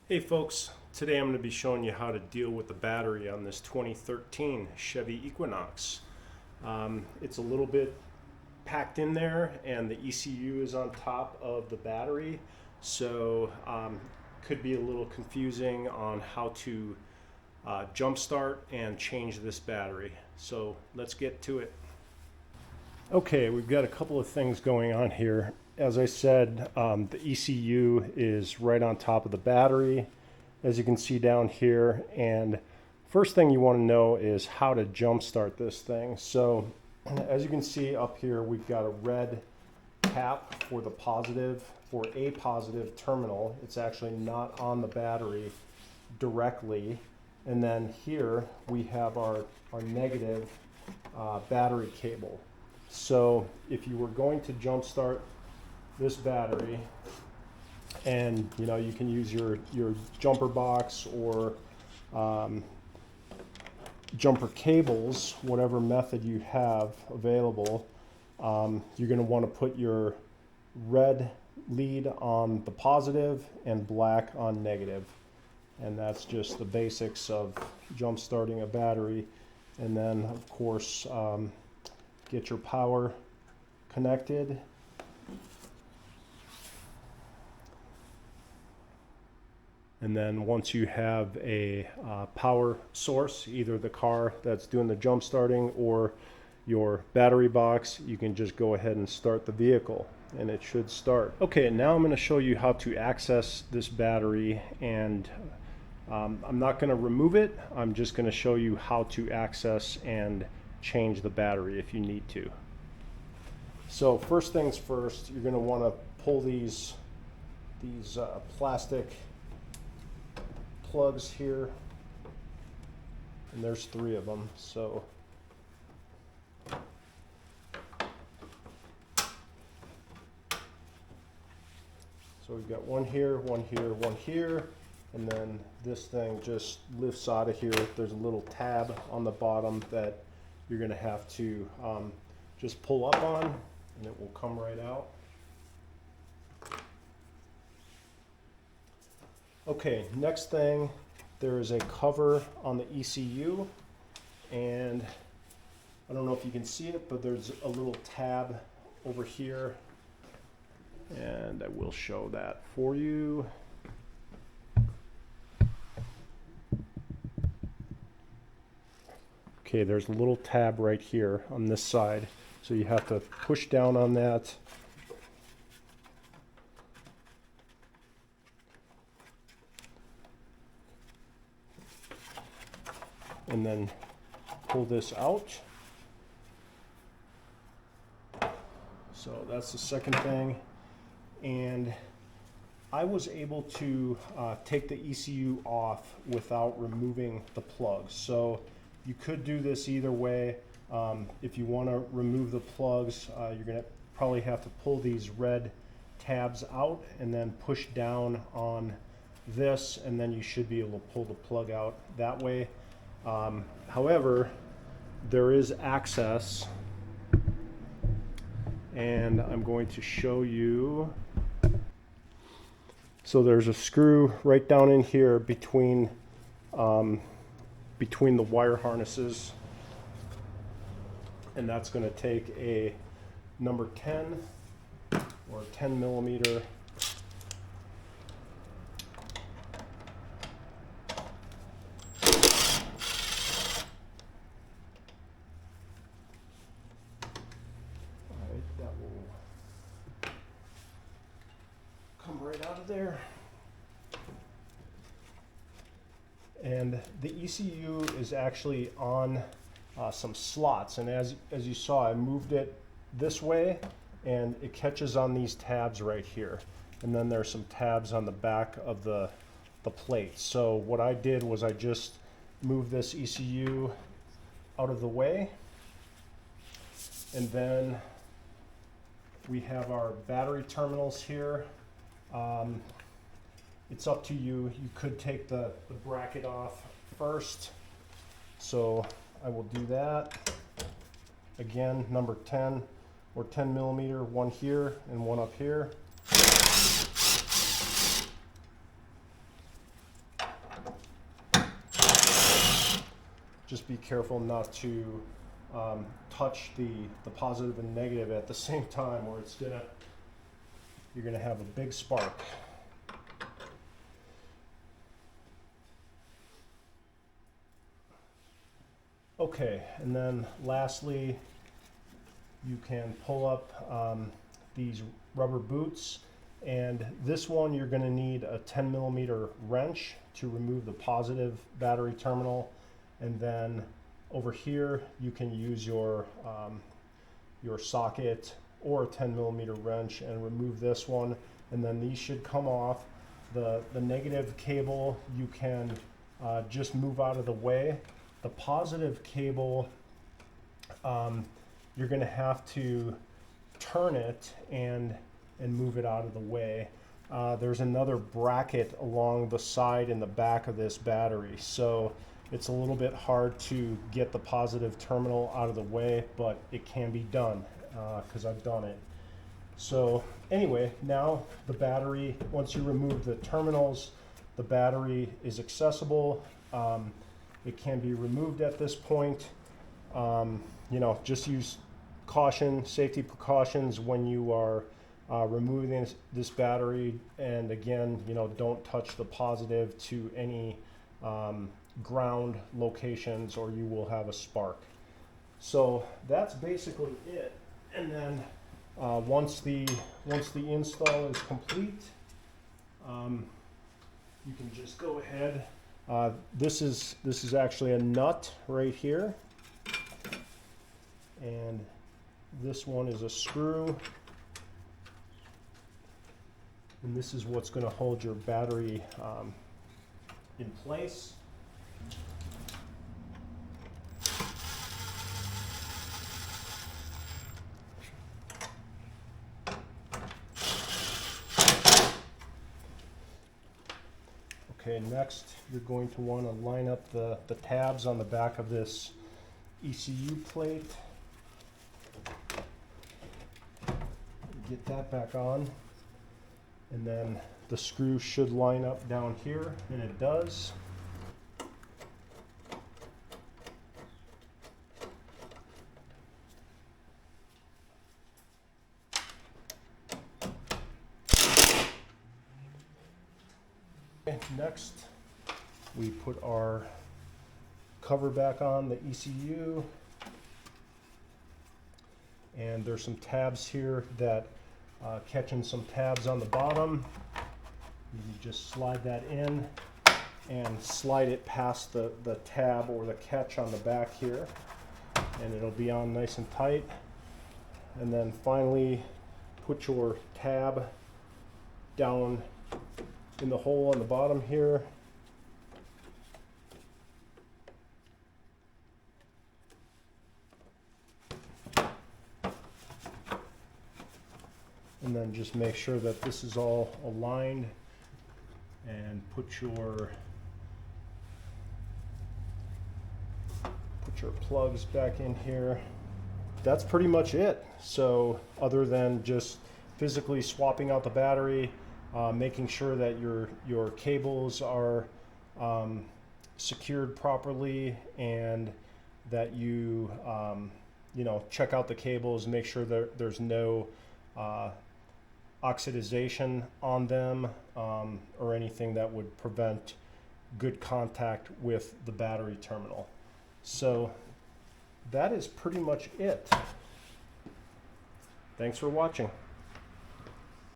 Hey folks, today I'm going to be showing you how to deal with the battery on this 2013 Chevy Equinox. It's a little bit packed in there and the ECU is on top of the battery, so could be a little confusing on how to jump start and change this battery. So let's get to it. Okay, we've got a couple of things going on here. As I said, the ECU is right on top of the battery, as you can see down here. And first thing you want to know is how to jump start this thing. So as you can see up here, we've got a red tap for the positive, for a positive terminal. It's actually not on the battery directly. And then here we have our negative battery cable. So if you were going to jump start this battery, and you can use your jumper box or jumper cables, whatever method you have available, you're going to want to put your red lead on the positive and black on negative. And that's just the basics of jump starting a battery. And then of course get your power connected. And then once you have a power source, either the car that's doing the jump starting or your battery box, you can just go ahead and start the vehicle and it should start. Okay, now I'm going to show you how to access this battery, and I'm not going to remove it. I'm just going to show you how to access and change the battery if you need to. So first things first, you're going to want to pull these plastic plugs here, and there's 3 of them. So we've got one here, one here, one here, and then this thing just lifts out of here. There's a little tab on the bottom that you're going to have to just pull up on, and it will come right out. Okay, next thing, there is a cover on the ECU, and I don't know if you can see it, but there's a little tab over here, and I will show that for you. Okay, there's a little tab right here on this side, so you have to push down on that. And then pull this out. So that's the second thing. And I was able to take the ECU off without removing the plugs. So you could do this either way. If you want to remove the plugs, you're going to probably have to pull these red tabs out and then push down on this, and then you should be able to pull the plug out that way. However, there is access, and I'm going to show you. So there's a screw right down in here between the wire harnesses, and that's going to take a number 10 or 10 millimeter right out of there. And the ECU is actually on some slots, and as you saw, I moved it this way and it catches on these tabs right here, and then there's some tabs on the back of the plate. So what I did was I just moved this ECU out of the way, and then we have our battery terminals here. It's up to you. You could take the bracket off first, so I will do that. Again, number 10 or 10 millimeter, one here and one up here. Just be careful not to touch the positive and negative at the same time, or you're gonna have a big spark. Okay, and then lastly, you can pull up these rubber boots, and this one you're going to need a 10mm wrench to remove the positive battery terminal, and then over here you can use your socket or a 10mm wrench and remove this one, and then these should come off. The negative cable you can just move out of the way. The positive cable, you're going to have to turn it and move it out of the way. There's another bracket along the side and the back of this battery, so it's a little bit hard to get the positive terminal out of the way, but it can be done because I've done it. So anyway, now the battery, once you remove the terminals, the battery is accessible. It can be removed at this point. You know, just use caution, safety precautions when you are removing this battery. And again, you know, don't touch the positive to any ground locations or you will have a spark. So that's basically it. And then once the install is complete, you can just go ahead. This is actually a nut right here, and this one is a screw, and this is what's going to hold your battery in place. Okay, next you're going to want to line up the tabs on the back of this ECU plate. Get that back on, and then the screw should line up down here, and it does. Next, we put our cover back on the ECU, and there's some tabs here that catching some tabs on the bottom. You just slide that in and slide it past the tab or the catch on the back here, and it'll be on nice and tight. And then finally put your tab down in the hole on the bottom here. And then just make sure that this is all aligned, and put your plugs back in here. That's pretty much it. So other than just physically swapping out the battery, making sure that your cables are secured properly, and that you know, check out the cables, make sure that there's no oxidization on them or anything that would prevent good contact with the battery terminal. So that is pretty much it. Thanks for watching.